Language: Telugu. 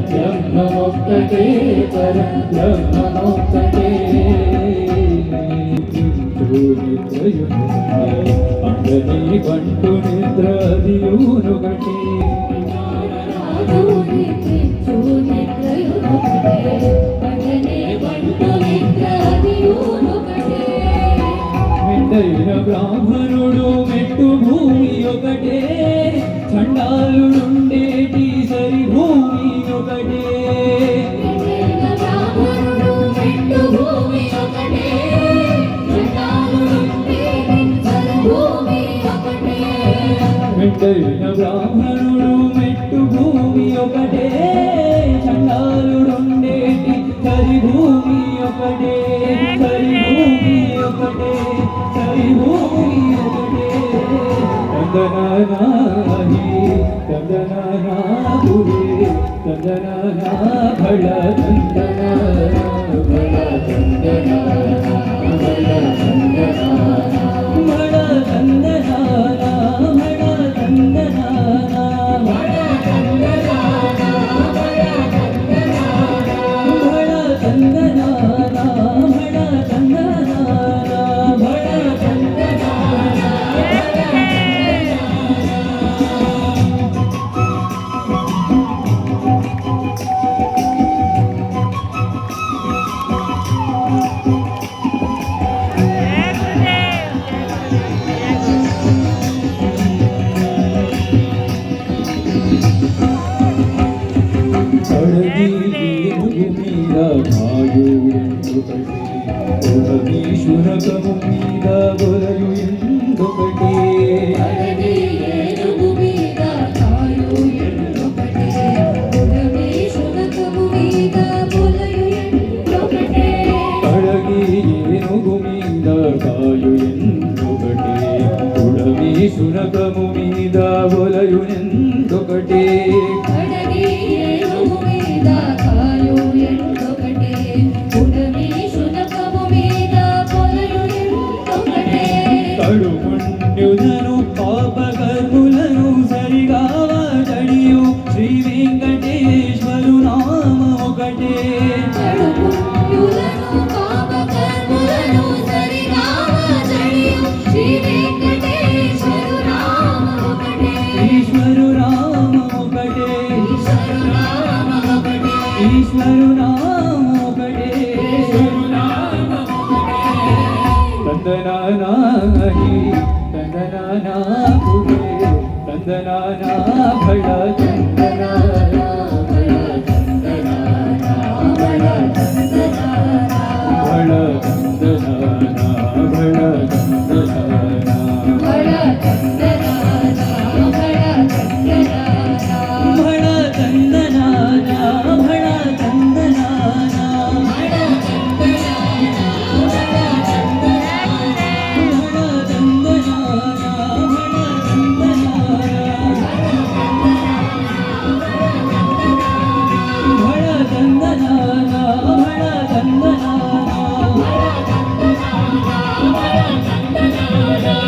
బ్రహ్మమొక్కటే పరబ్రహ్మమొక్కటే అంగనీ బంటు నిద్రదియూనుగటే మెండైన బ్రాహ్మణుడు మెట్టు భూమి ఒకటే చండాలుండేటి సరి భూమి ఒకటే మెండైన బ్రాహ్మణుడు మెట్టు భూమి ఒకటే చండాలుండేటి సరి భూమి ఒకటే సరి భూమి ఒకటే సరి భూమి ఒకటే కందనానాహి కందనానాపురే కందనానా భళ కందనా భళ కందనా భళ కందనా భళ కందనా భళ కందనా భళ కందనా భళ కందనా శునకము మీద బొలయు ఎందుకటే కడగి ఏనుగు మీద కాయు ఎందుకటే ఉడమి శునకము మీద బొలయు ఎందుకటే కడుపుణ్యులను పాపకర్ములను సరిగావ జడియు శ్రీ వెంకటేశ్వరు నామ ఒకటే ఈశ్వరు నామ ఒకటే ఈశ్వరు నామ ఒకటే కందనానాహి కందనానాపురే కందనానా భళ